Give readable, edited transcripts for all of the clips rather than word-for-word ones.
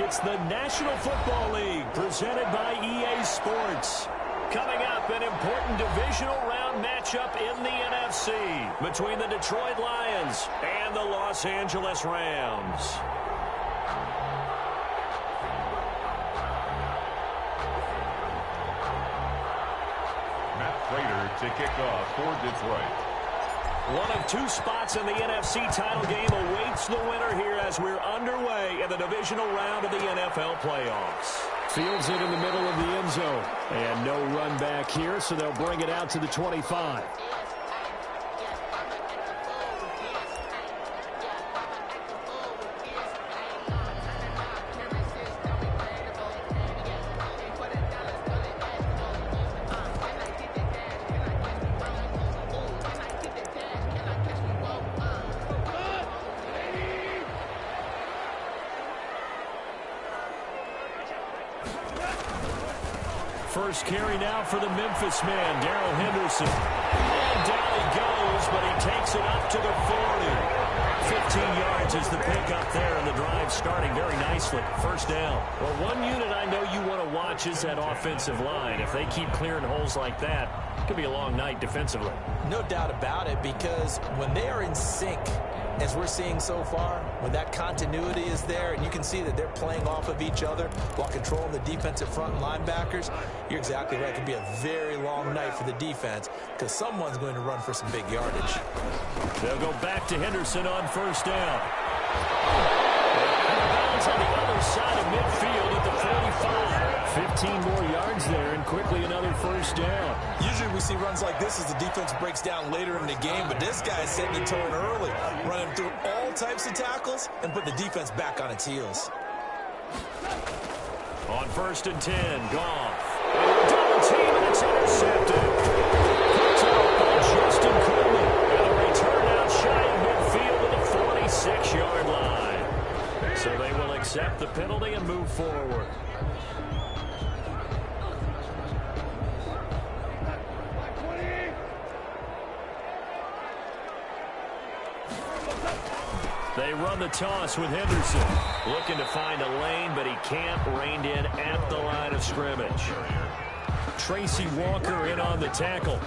It's the National Football League presented by EA Sports. Coming up, an important divisional round matchup in the NFC between the Detroit Lions and the Los Angeles Rams. Matt Prater to kick off for Detroit. One of two spots in the NFC title game awaits the winner here as we're underway in the divisional round of the NFL playoffs. Fields it in the middle of the end zone. And no run back here, so they'll bring it out to the 25. First carry now for the Memphis man, Darrell Henderson. And down he goes, but he takes it up to the 40. 15 yards is the pickup there, and the drive starting very nicely. First down. Well, one unit I know you want to watch is that offensive line. If they keep clearing holes like that, it could be a long night defensively. No doubt about it, because when they are in sync, as we're seeing so far, when that continuity is there and you can see that they're playing off of each other while controlling the defensive front and linebackers, you're exactly right. It could be a very long night for the defense because someone's going to run for some big yardage. They'll go back to Henderson on first down. Bounds on the other side of midfield at the 45. 15 more yards there, and quickly another first down. Usually we see runs like this as the defense breaks down later in the game, but this guy's setting the tone early, running through all types of tackles and put the defense back on its heels. On first and 10, Goff. Double team, and it's intercepted. Picked up by Justin Coleman. And a return out shy of midfield to the 46-yard line. So they will accept the penalty and move forward. They run the toss with Henderson. Looking to find a lane, but he can't. Reined in at the line of scrimmage. Tracy Walker in on the tackle.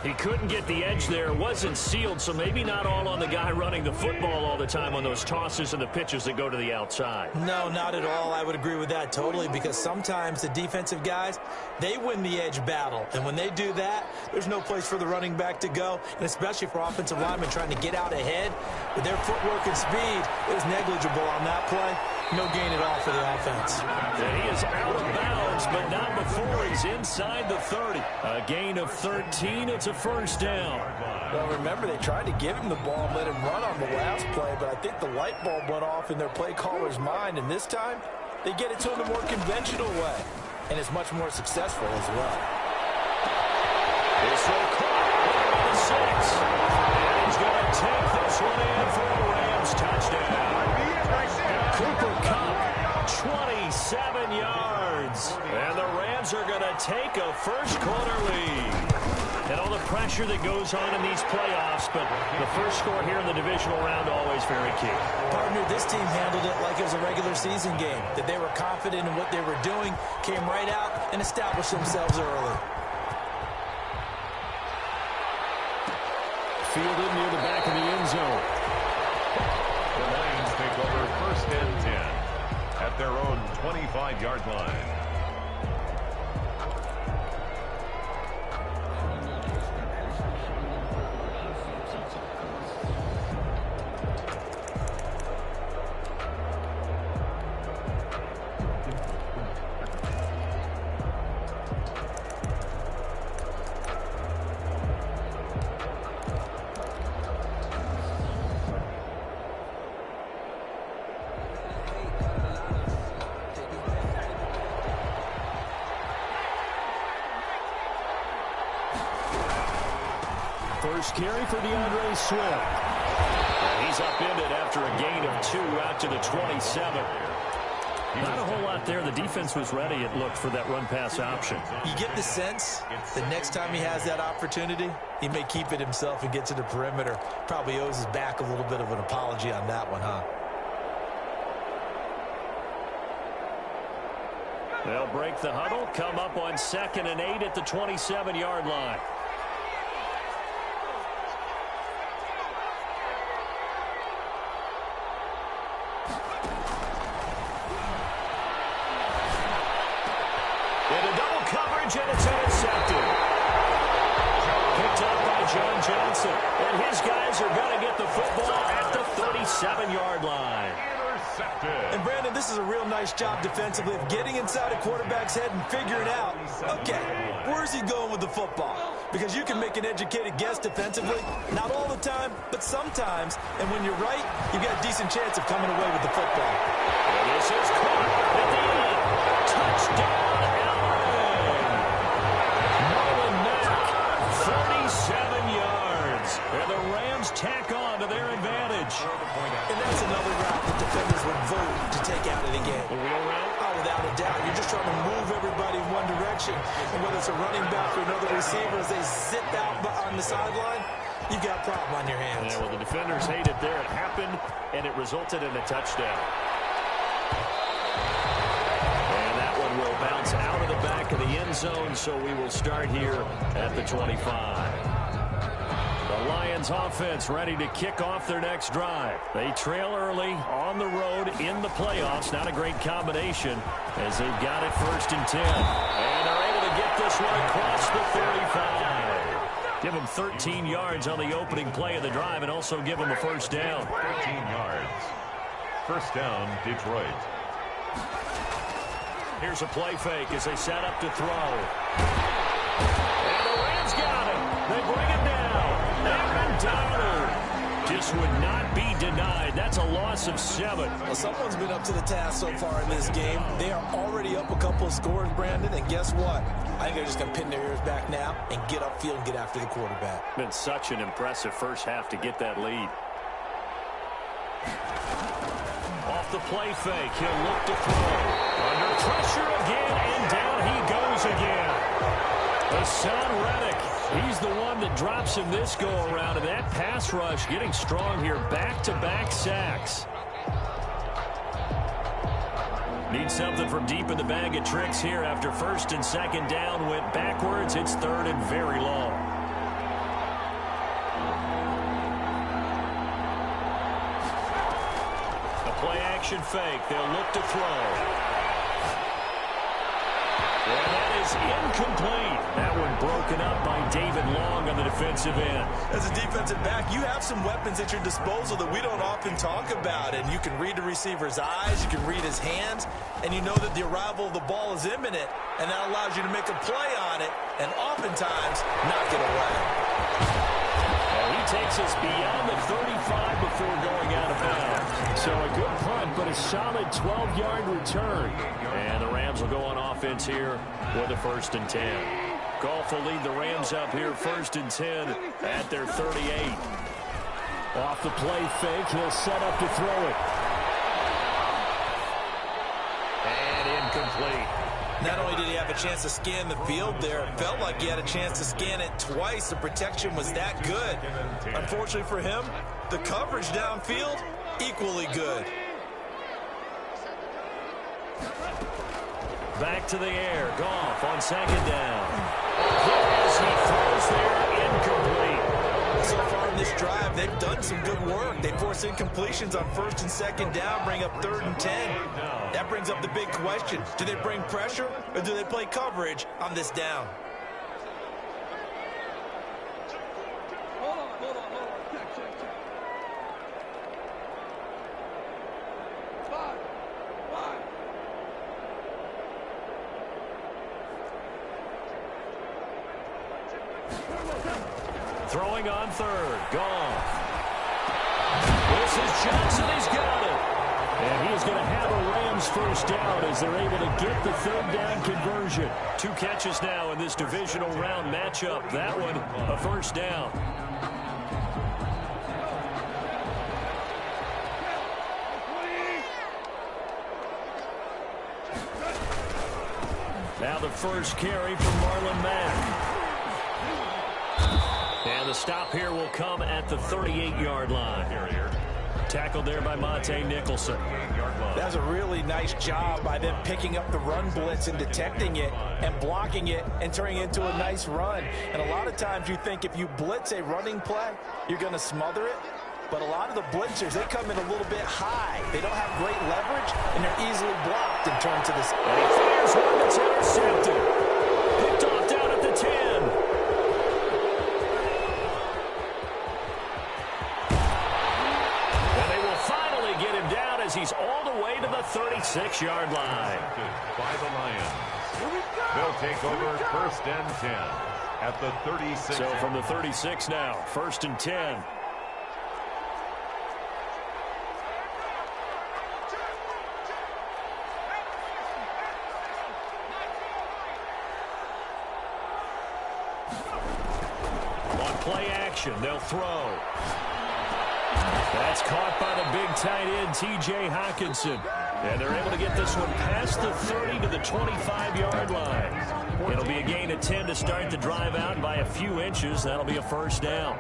He couldn't get the edge there. Wasn't sealed, so maybe not all on the guy running the football all the time on those tosses and the pitches that go to the outside. No, not at all. I would agree with that totally, because sometimes the defensive guys, they win the edge battle. And when they do that, there's no place for the running back to go, and especially for offensive linemen trying to get out ahead. With their footwork and speed, it was negligible on that play. No gain at all for the offense. And he is out of bounds, but not before he's inside the 30. A gain of 13. It's a first down. Well, remember, they tried to give him the ball and let him run on the last play, but I think the light bulb went off in their play caller's mind, and this time they get it to him the more conventional way, and it's much more successful as well. This will caught on the 6. And he's going to take this one in for a Rams touchdown. Cooper Kupp, 27 yards. And the Rams are going to take a first-quarter lead. And all the pressure that goes on in these playoffs, but the first score here in the divisional round always very key. Partner, this team handled it like it was a regular season game, that they were confident in what they were doing, came right out and established themselves early. Fielded near the back of the end zone. The Lions take over first and 10 at their own 25-yard line. First carry for DeAndre Swift. And he's upended after a gain of 2 out to the 27. Not a whole lot there. The defense was ready, it looked, for that run-pass option. You get the sense that next time he has that opportunity, he may keep it himself and get to the perimeter. Probably owes his back a little bit of an apology on that one, huh? They'll break the huddle, come up on 2nd and 8 at the 27-yard line. Into double coverage, and it's intercepted. Picked up by John Johnson. And his guys are going to get the football at the 37-yard line. And, Brandon, this is a real nice job defensively of getting inside a quarterback's head and figuring out, okay, where's he going with the football? Because you can make an educated guess defensively, not all the time, but sometimes. And when you're right, you've got a decent chance of coming away with the football. And this is caught at the end. Touchdown, Allen. Marlon Mack, 37 yards. And the Rams tack on to their advantage. And that's another route that defenders would vote to take out of the game. The wheel route? Oh, without a doubt. You're just trying to move everybody in one direction. And whether it's a running back or another receiver, as they zip out on the sideline, you've got a problem on your hands. Yeah, well, the defenders hate it there. It happened, and it resulted in a touchdown. And that one will bounce out of the back of the end zone, so we will start here at the 25. The Lions offense ready to kick off their next drive. They trail early on the road in the playoffs. Not a great combination as they've got it 1st and 10. And they're able to get this one across the 35. Give them 13 yards on the opening play of the drive and also give them a 1st down. 13 yards. 1st down, Detroit. Here's a play fake as they set up to throw. And the Rams got it. They bring it down. Aaron Donald just would not be denied. That's a loss of 7. Well, someone's been up to the task so far in this game. They are already up a couple of scores, Brandon, and guess what? I think they're just going to pin their ears back now and get upfield and get after the quarterback. Been such an impressive first half to get that lead. Off the play fake, he'll look to throw. Under pressure again, and down he goes again. Hassan Reddick, he's the one that drops him this go-around, and that pass rush getting strong here. Back-to-back sacks. Need something from deep in the bag of tricks here after 1st and 2nd down. Went backwards. It's 3rd and very long. A play-action fake. They'll look to throw. And that is incomplete. That one broken up by David Long on the defensive end. As a defensive back, you have some weapons at your disposal that we don't often talk about. And you can read the receiver's eyes, you can read his hands, and you know that the arrival of the ball is imminent, and that allows you to make a play on it and oftentimes knock it away. And he takes us beyond the 35 before going out of bounds. So a good punt, but a solid 12-yard return. And the Rams will go on offense here with a 1st and 10. Goff will lead the Rams up here 1st and 10 at their 38. Off the play fake, he'll set up to throw it. And incomplete. Not only did he have a chance to scan the field there, it felt like he had a chance to scan it twice. The protection was that good. Unfortunately for him, the coverage downfield, equally good. Back to the air. Goff on 2nd down. As he throws there, incomplete. So far in this drive, they've done some good work. They force incompletions on 1st and 2nd down, bring up 3rd and 10. That brings up the big question. Do they bring pressure or do they play coverage on this down? Hold on. Check. 5. Throwing on 3rd. Goff. This is Johnson. He's got it. And he is going to have a Rams 1st down as they're able to get the 3rd down conversion. 2 catches now in this divisional round matchup. That one, a 1st down. Now the first carry from Marlon Mack. And the stop here will come at the 38-yard line. Tackled there by Monte Nicholson. That's a really nice job by them picking up the run blitz and detecting it and blocking it and turning it into a nice run. And a lot of times you think if you blitz a running play, you're going to smother it. But a lot of the blitzers, they come in a little bit high. They don't have great leverage, and they're easily blocked and turned to this. And he fires one that's intercepted. Picked off down at the 10. He's all the way to the 36-yard line. By the Lions. They'll take over first and 10 at the 36. So from the 36 now, first and 10. On play action, they'll throw. That's caught by the big tight end, T.J. Hockenson. And they're able to get this one past the 30 to the 25-yard line. It'll be a gain of 10 to start the drive out by a few inches. That'll be a first down.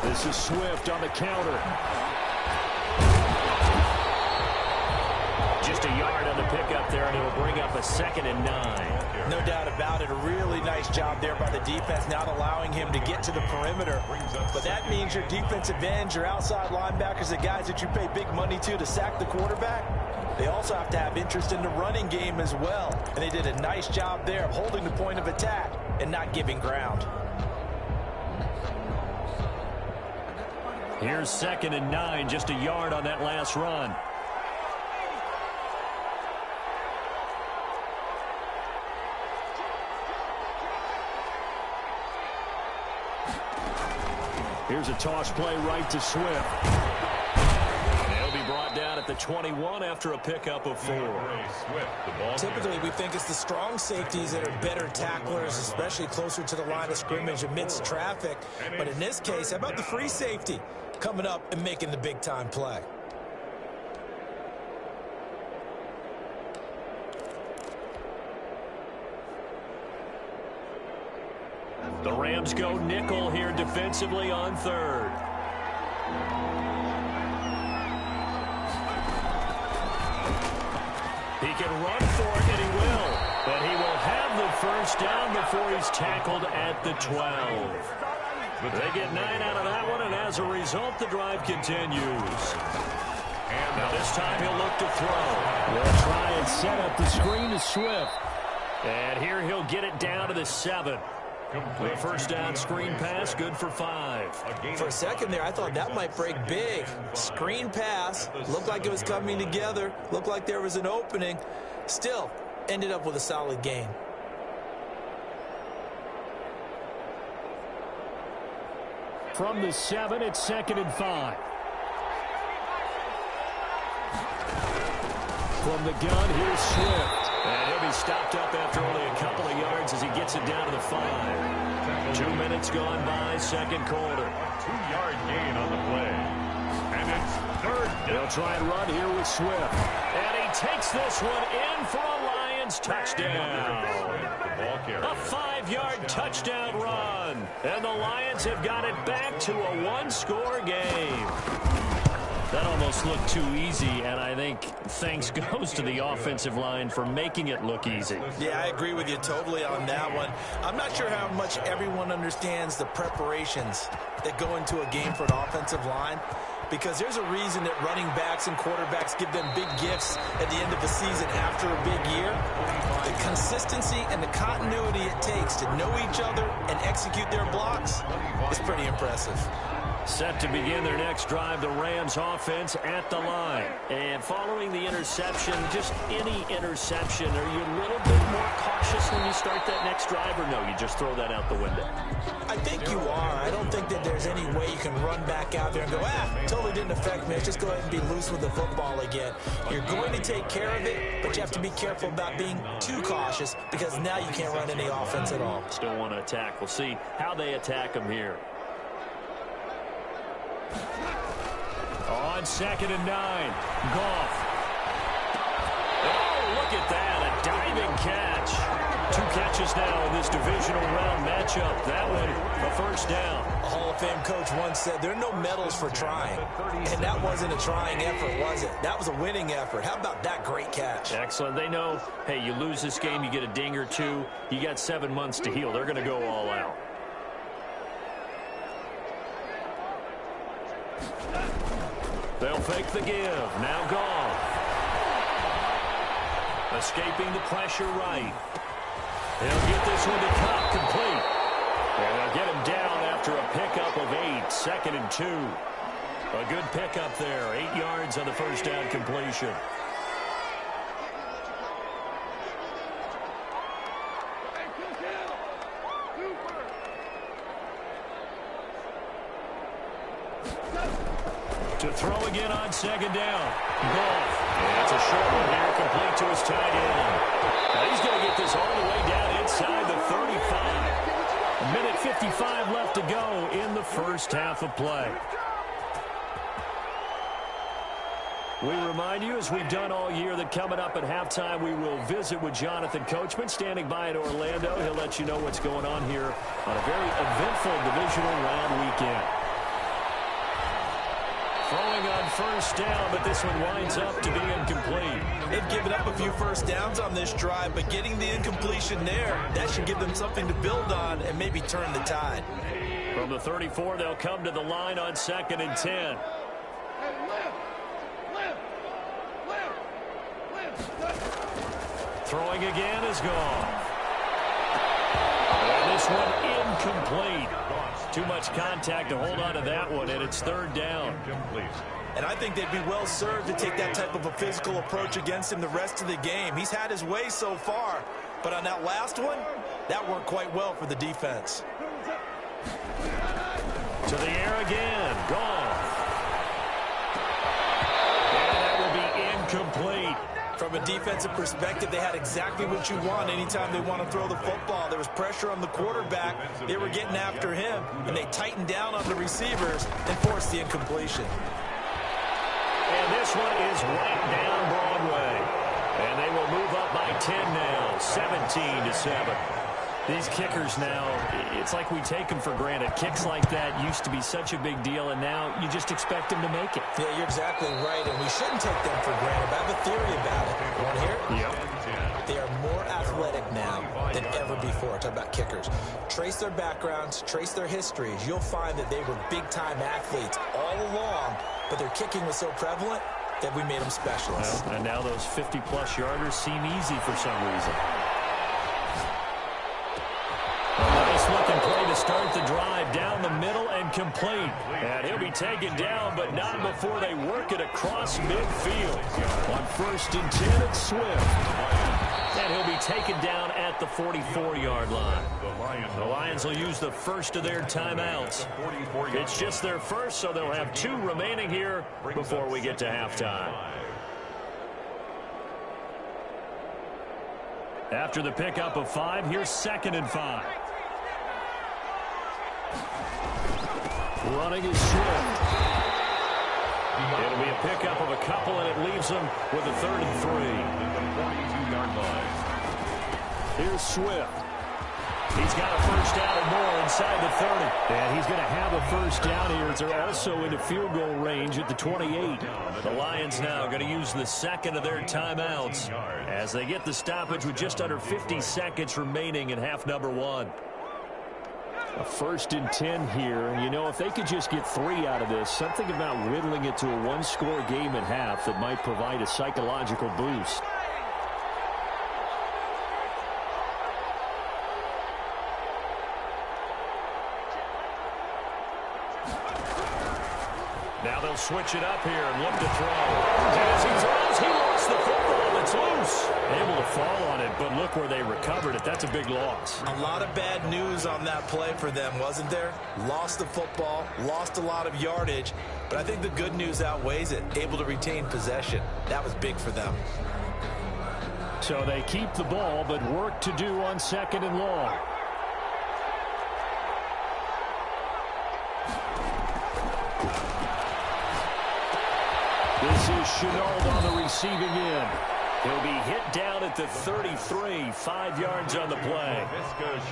This is Swift on the counter. Just a yard on the pickup there, and it'll bring up a 2nd and 9. No doubt about it. A really nice job there by the defense, not allowing him to get to the perimeter. But that means your defensive ends, your outside linebackers, the guys that you pay big money to sack the quarterback, they also have to have interest in the running game as well. And they did a nice job there of holding the point of attack and not giving ground. Here's 2nd and 9, just a yard on that last run. Here's a toss play right to Swift. He'll be brought down at the 21 after a pickup of 4. Typically, we think it's the strong safeties that are better tacklers, especially closer to the line of scrimmage amidst traffic. But in this case, how about the free safety coming up and making the big-time play? The Rams go nickel here defensively on 3rd. He can run for it, and he will. But he will have the first down before he's tackled at the 12. They get 9 out of that one, and as a result, the drive continues. And now this time he'll look to throw. They'll try and set up the screen to Swift. And here he'll get it down to the 7. The first down screen pass, good for 5. For a second there, I thought that might break big. Screen pass, looked like it was coming together, looked like there was an opening. Still, ended up with a solid gain. From the 7, it's 2nd and 5. From the gun, here's Swift. And he'll be stopped up after only a couple of yards as he gets it down to the 5. 2 minutes gone by, second quarter. 2-yard gain on the play. And it's 3rd. They'll try and run here with Swift. And he takes this one in for a Lions touchdown. A 5-yard touchdown run. And the Lions have got it back to a 1-score game. That almost looked too easy, and I think thanks goes to the offensive line for making it look easy. Yeah, I agree with you totally on that one. I'm not sure how much everyone understands the preparations that go into a game for an offensive line, because there's a reason that running backs and quarterbacks give them big gifts at the end of the season after a big year. The consistency and the continuity it takes to know each other and execute their blocks is pretty impressive. Set to begin their next drive, the Rams offense at the line. And following the interception, just any interception, are you a little bit more cautious when you start that next drive, or no, you just throw that out the window? I think you are. I don't think that there's any way you can run back out there and go, totally didn't affect me. Let's just go ahead and be loose with the football again. You're going to take care of it, but you have to be careful about being too cautious, because now you can't run any offense at all. Still want to attack. We'll see how they attack them here. On 2nd and 9, Goff. Oh, look at that. A diving catch. 2 catches now in this divisional round matchup. That one, a first down. A Hall of Fame coach once said, there are no medals for trying. And that wasn't a trying effort, was it? That was a winning effort. How about that great catch? Excellent. They know, hey, you lose this game, you get a ding or 2. You got 7 months to heal. They're going to go all out. They'll fake the give. Now gone. Escaping the pressure right. They'll get this one to Cobb, complete. And they'll get him down after a pickup of 8, 2nd and 2. A good pickup there, 8 yards on the first down completion. To throw again on 2nd down. Goff. And it's a short one here, complete to his tight end. Now he's going to get this all the way down inside the 35. A minute 55 left to go in the first half of play. We remind you, as we've done all year, that coming up at halftime, we will visit with Jonathan Coachman, standing by in Orlando. He'll let you know what's going on here on a very eventful divisional round weekend. Throwing on first down, but this one winds up to be incomplete. They've given up a few first downs on this drive, but getting the incompletion there, that should give them something to build on and maybe turn the tide. From the 34, they'll come to the line on 2nd and 10. Throwing again is gone. And this one incomplete. Too much contact to hold on to that one, and it's 3rd down. And I think they'd be well served to take that type of a physical approach against him the rest of the game. He's had his way so far, but on that last one, that worked quite well for the defense. To the air again. Gone. And that will be incomplete. From a defensive perspective, they had exactly what you want anytime they want to throw the football. There was pressure on the quarterback. They were getting after him, and they tightened down on the receivers and forced the incompletion. And this one is right down Broadway. And they will move up by 10 now, 17-7. These kickers now, it's like we take them for granted. Kicks like that used to be such a big deal, and now you just expect them to make it. Yeah, you're exactly right, and we shouldn't take them for granted. But I have a theory about it. You want to hear it? Yep. They are more athletic now than ever before. Talk about kickers. Trace their backgrounds, trace their histories. You'll find that they were big-time athletes all along, but their kicking was so prevalent that we made them specialists. Well, and now those 50-plus yarders seem easy for some reason. Nice-looking play to start the drive down the middle and complete. And he'll be taken down, but not before they work it across midfield. On 1st and 10, it's Swift. And he'll be taken down at the 44-yard line. The Lions will use the first of their timeouts. It's just their first, so they'll have 2 remaining here before we get to halftime. After the pickup of 5, here's 2nd and 5. Running is Swift. It'll be a pickup of a couple, and it leaves them with a 3rd and 3. The 42-yard line. Here's Swift. He's got a first down and more inside the 30. And he's going to have a first down here. They're also into field goal range at the 28. The Lions now going to use the 2nd of their timeouts as they get the stoppage with just under 50 seconds remaining in half number 1. A 1st and 10 here. You know, if they could just get 3 out of this, something about whittling it to a 1-score game at half that might provide a psychological boost. Now they'll switch it up here and look to throw. And as he throws, he lost the football. It's loose. Able to fall on it, but look where they recovered it. That's a big loss. A lot of bad news on that play for them, wasn't there? Lost the football, lost a lot of yardage, but I think the good news outweighs it. Able to retain possession. That was big for them. So they keep the ball, but work to do on 2nd and long. This is Chenault on the receiving end. He'll be hit down at the 33, 5 yards on the play.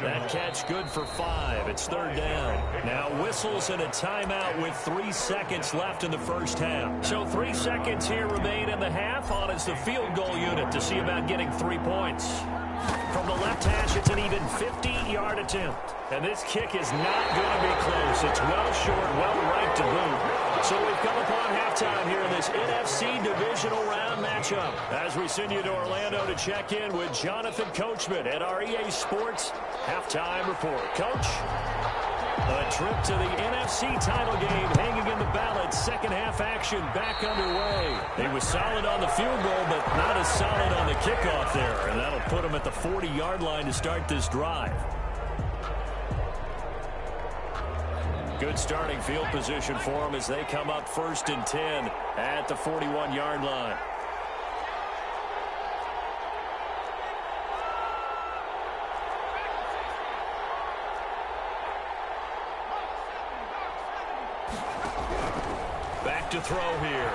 That catch good for 5. It's third down. Now whistles and a timeout with 3 seconds left in the first half. So 3 seconds here remain in the half. On is the field goal unit to see about getting 3 points. From the left hash, it's an even 50-yard attempt. And this kick is not going to be close. It's well short, well right to boot. So we've come upon halftime here in this NFC Divisional Round matchup. As we send you to Orlando to check in with Jonathan Coachman at our EA Sports Halftime Report. Coach? A trip to the NFC title game hanging in the balance. Second half action back underway. He was solid on the field goal, but not as solid on the kickoff there. And that'll put him at the 40-yard line to start this drive. Good starting field position for him as they come up 1st and 10 at the 41-yard line. Back to throw here.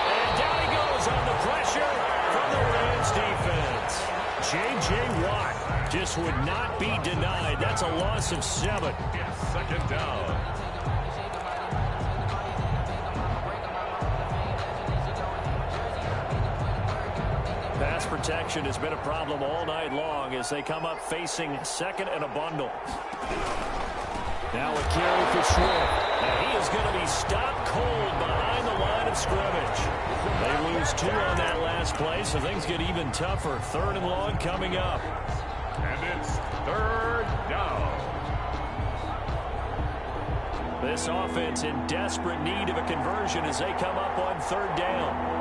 And down he goes on the pressure from the Rams defense. J.J. Watt just would not be denied. That's a loss of 7. Second down. Pass protection has been a problem all night long as they come up facing second and a bundle. Now a carry for Swift. And he is going to be stopped cold behind the line of scrimmage. They lose 2 on that last play, so things get even tougher. 3rd and long coming up. And it's third down. This offense in desperate need of a conversion as they come up on 3rd down.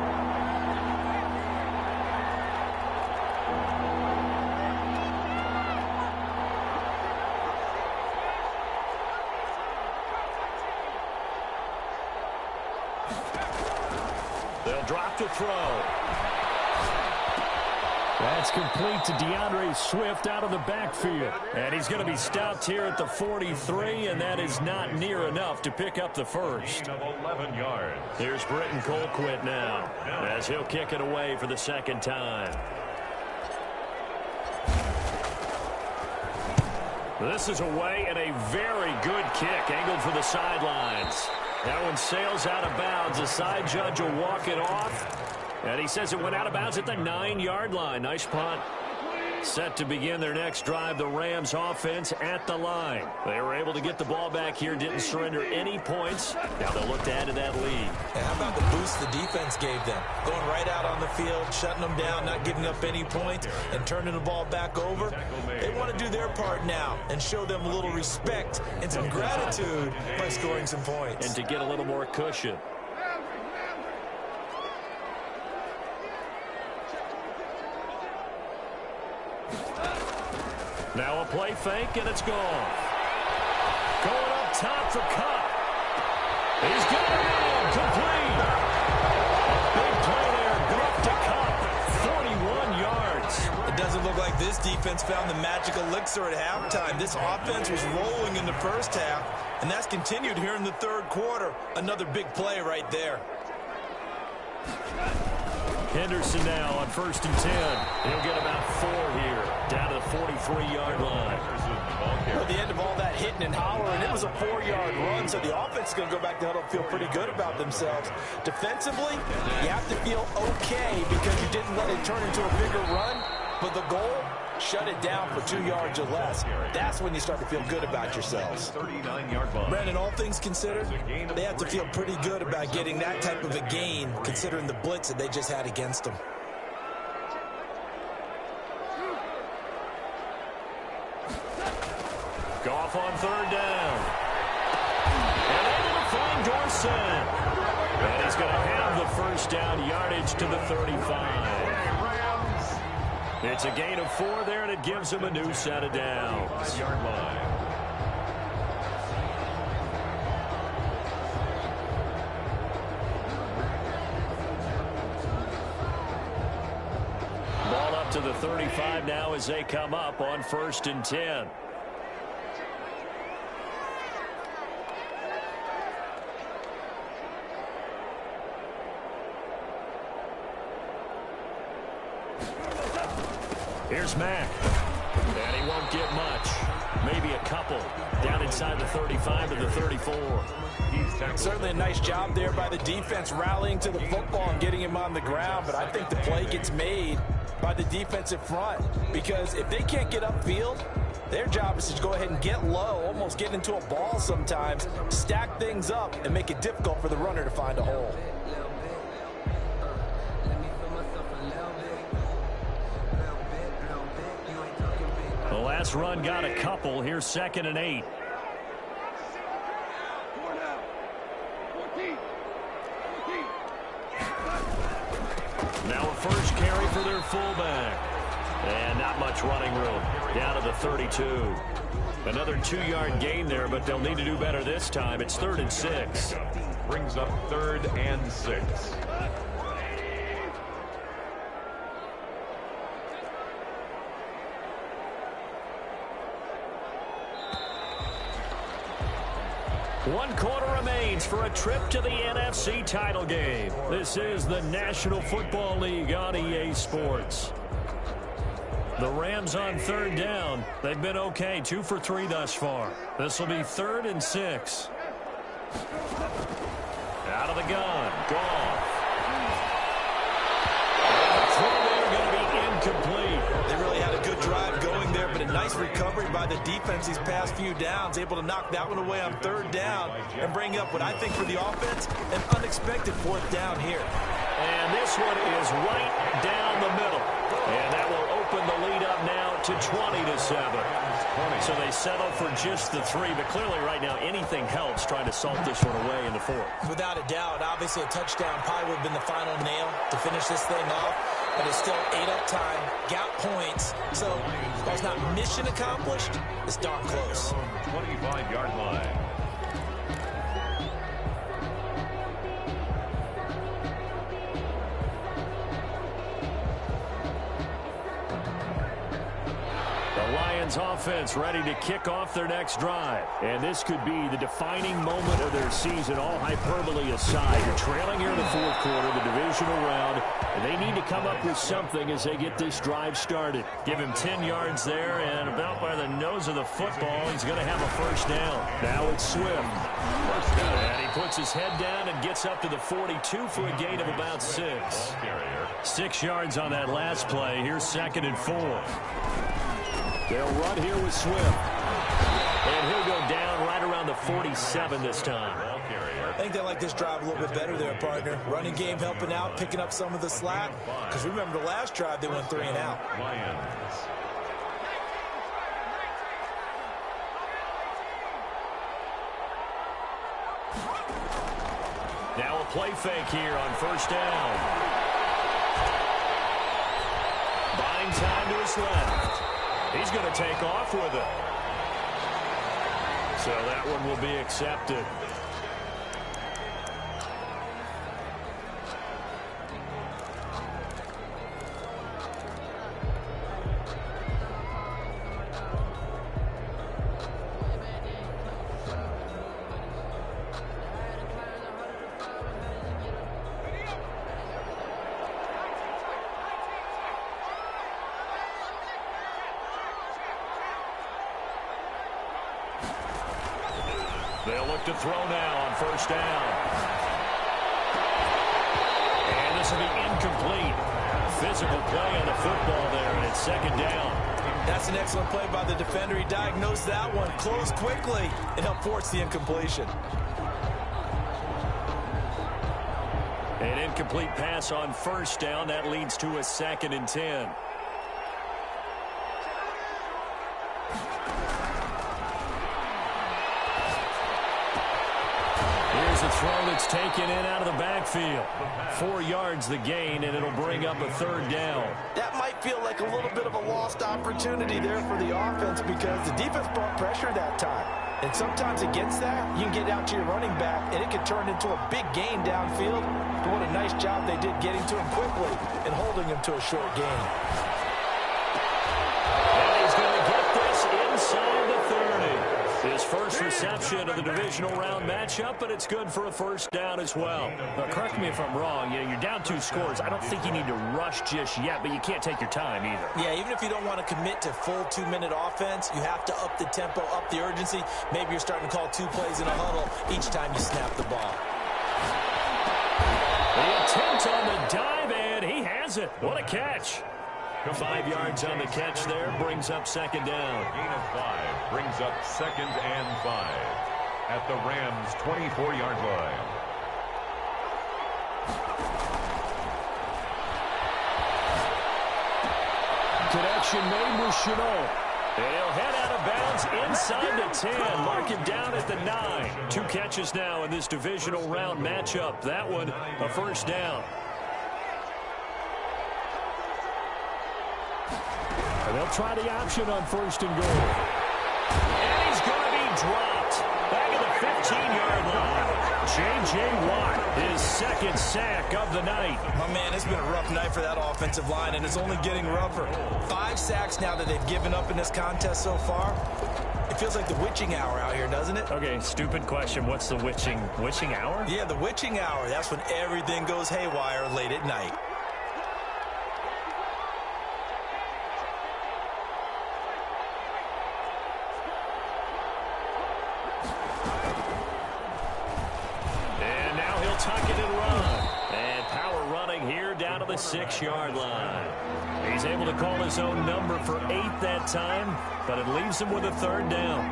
They'll drop to throw. That's complete to DeAndre Swift out of the backfield. And he's going to be stopped here at the 43, and that is not near enough to pick up the first. Gain of 11 yards. Here's Britton Colquitt now as he'll kick it away for the second time. This is away and a very good kick angled for the sidelines. That one sails out of bounds. The side judge will walk it off. And he says it went out of bounds at the 9-yard line. Nice punt. Set to begin their next drive, the Rams offense at the line. They were able to get the ball back here, didn't surrender any points. Now they'll look to add to that lead. And how about the boost the defense gave them? Going right out on the field, shutting them down, not giving up any points, and turning the ball back over. They want to do their part now and show them a little respect and some gratitude by scoring some points. And to get a little more cushion. Now a play fake, and it's gone. Going up top for Cup. He's got it in, complete. A big play there, Goff to Cup, 41 yards. It doesn't look like this defense found the magic elixir at halftime. This offense was rolling in the first half, and that's continued here in the third quarter. Another big play right there. Henderson now on 1st and 10. He'll get about 4 here, down to the 43-yard line. At the end of all that hitting and hollering, it was a 4-yard run, so the offense is going to go back to huddle and feel pretty good about themselves. Defensively, you have to feel okay because you didn't let it turn into a bigger run, but the goal, shut it down for 2 yards or less. That's when you start to feel good about yourselves. 39-yard ball. Brandon, all things considered, they have to feel pretty good about getting that type of a gain, considering the blitz that they just had against them. Goff on 3rd down. And able to find Dorsett. And he's going to have the first down yardage to the 35. It's a gain of 4 there, and it gives him a new set of downs. 5-yard line. Ball up to the 35 now as they come up on 1st and 10. Here's Mack. And he won't get much. Maybe a couple. Down inside the 35 to the 34. Certainly a nice job there by the defense rallying to the football and getting him on the ground. But I think the play gets made by the defensive front. Because if they can't get upfield, their job is to go ahead and get low, almost get into a ball sometimes, stack things up, and make it difficult for the runner to find a hole. The last run got a couple. Here's 2nd and 8. Now a first carry for their fullback. And not much running room. Down to the 32. Another 2-yard gain there, but they'll need to do better this time. It's 3rd and 6. Brings up 3rd and 6. One quarter remains for a trip to the NFC title game. This is the National Football League on EA Sports. The Rams on 3rd down. They've been okay, 2 for 3 thus far. This will be 3rd and 6. Out of the gun. Goff. The throw there going to be incomplete. They really had a good drive going there, but a nice recovery by the defense these past few downs, able to knock that one away on 3rd down and bring up what I think for the offense, an unexpected 4th down here. And this one is right down the middle. And that will open the lead up now to 20-7. So they settle for just the 3, but clearly right now anything helps trying to salt this one away in the 4th. Without a doubt, obviously a touchdown probably would have been the final nail to finish this thing off, but it's still 8 up time, got points, so while it's not mission accomplished, it's darn close. 25-yard line. Offense ready to kick off their next drive. And this could be the defining moment of their season, all hyperbole aside. You're trailing here in the 4th quarter, the divisional round, and they need to come up with something as they get this drive started. Give him 10 yards there, and about by the nose of the football, he's going to have a 1st down. Now it's Swift. And he puts his head down and gets up to the 42 for a gain of about 6. 6 yards on that last play. Here's 2nd and 4. They'll run here with Swift. And he'll go down right around the 47 this time. I think they like this drive a little bit better there, partner. Running game helping out, picking up some of the slack. Because remember the last drive, they went 3 and out. Now a play fake here on 1st down. Buying time to his left. He's going to take off with it. So that one will be accepted. They'll look to throw now on 1st down. And this will be incomplete. Physical play on the football there, and it's 2nd down. That's an excellent play by the defender. He diagnosed that one, closed quickly, and helped force the incompletion. An incomplete pass on 1st down. That leads to a 2nd and 10. Here's a throw that's taken in out of the backfield. 4 yards the gain, and it'll bring up a 3rd down. That might feel like a little bit of a lost opportunity there for the offense because the defense brought pressure that time. And sometimes against that, you can get out to your running back, and it can turn into a big gain downfield. But what a nice job they did getting to him quickly and holding him to a short gain. And he's going to get this inside the 30. His first first reception of the divisional round matchup, but it's good for a first down as well. But correct me if I'm wrong. You're down 2 scores. I don't think you need to rush just yet, but you can't take your time either. Yeah, even if you don't want to commit to full 2-minute offense, you have to up the tempo, up the urgency. Maybe you're starting to call 2 plays in a huddle each time you snap the ball. The attempt on the dive, and he has it. What a catch. 5 yards on the catch there, brings up second down. Gain of 5 brings up 2nd and 5 at the Rams' 24-yard line. Connection made with Chenault. And he'll head out of bounds inside the 10. Mark him down at the 9. 2 catches now in this divisional round matchup. That one, a first down. And they'll try the option on 1st and goal. And he's going to be dropped. Back at the 15-yard line. J.J. Watt, his 2nd sack of the night. My man, it's been a rough night for that offensive line, and it's only getting rougher. 5 sacks now that they've given up in this contest so far. It feels like the witching hour out here, doesn't it? Okay, stupid question. What's the witching hour? Yeah, the witching hour. That's when everything goes haywire late at night. Tuck it and run. And power running here down to the 6-yard line. He's able to call his own number for 8 that time, but it leaves him with a 3rd down.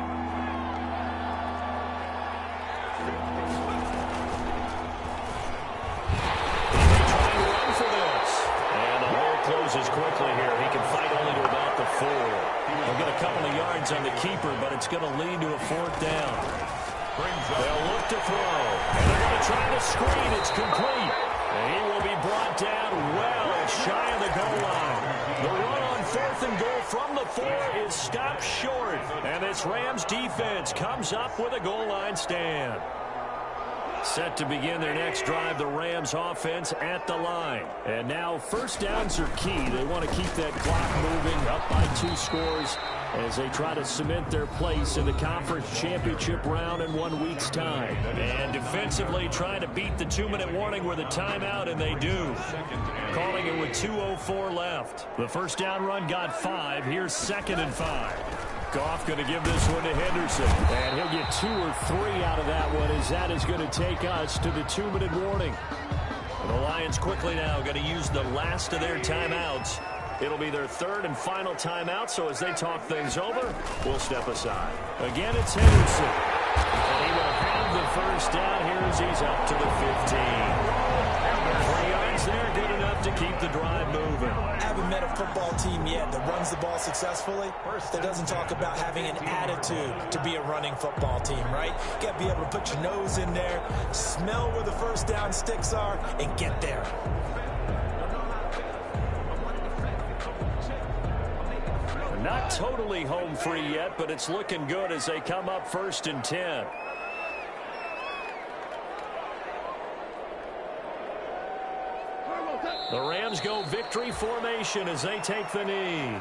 He may try to run for this. And the hole closes quickly here. He can fight only to about the 4. He'll get a couple of yards on the keeper, but it's going to lead to a 4th down. They'll look to throw. And they're going to try to screen. It's complete. And he will be brought down well shy of the goal line. The run on 4th and goal from the 4 is stopped short. And this Rams defense comes up with a goal line stand. Set to begin their next drive, the Rams offense at the line. And now 1st downs are key. They want to keep that clock moving, up by 2 scores as they try to cement their place in the conference championship round in 1 week's time. And defensively trying to beat the 2-minute warning with a timeout, and they do. Calling it with 2:04 left. The 1st down run got 5. Here's 2nd and 5. Goff going to give this one to Henderson. And he'll get 2 or 3 out of that one, as that is going to take us to the 2-minute warning. And the Lions quickly now going to use the last of their timeouts. It'll be their 3rd and final timeout, so as they talk things over, we'll step aside. Again, it's Henderson. And he will have the 1st down here as he's up to the 15. 3 yards there, good enough to keep the drive moving. I haven't met a football team yet that runs the ball successfully that doesn't talk about having an attitude to be a running football team, right? You got to be able to put your nose in there, smell where the 1st down sticks are, and get there. Not totally home free yet, but it's looking good as they come up 1st and 10. The Rams go victory formation as they take the knee.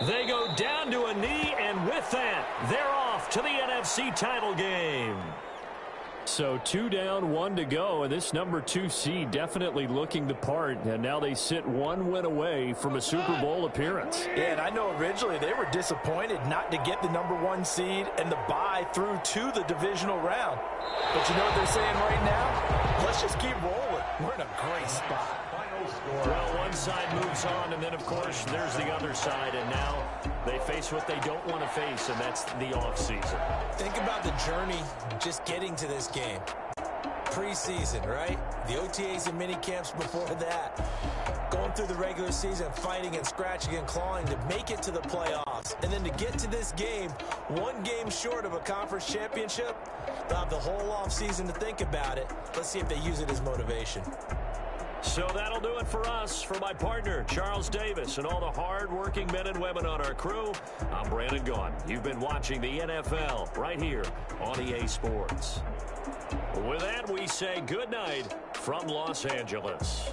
They go down to a knee, and with that, they're off to the NFC title game. So 2 down, 1 to go, and this number 2 seed definitely looking the part, and now they sit 1 win away from a Super Bowl appearance. Yeah, and I know originally they were disappointed not to get the number 1 seed and the bye through to the divisional round. But you know what they're saying right now? Let's just keep rolling. We're in a great spot. Well, one side moves on, and then, of course, there's the other side, and now they face what they don't want to face, and that's the offseason. Think about the journey just getting to this game. Preseason, right? The OTAs and mini camps before that. going through the regular season, fighting and scratching and clawing to make it to the playoffs. And then to get to this game, one game short of a conference championship, they'll have the whole offseason to think about it. Let's see if they use it as motivation. So that'll do it for us. For my partner, Charles Davis, and all the hard-working men and women on our crew, I'm Brandon Gaughan. You've been watching the NFL right here on EA Sports. With that, we say good night from Los Angeles.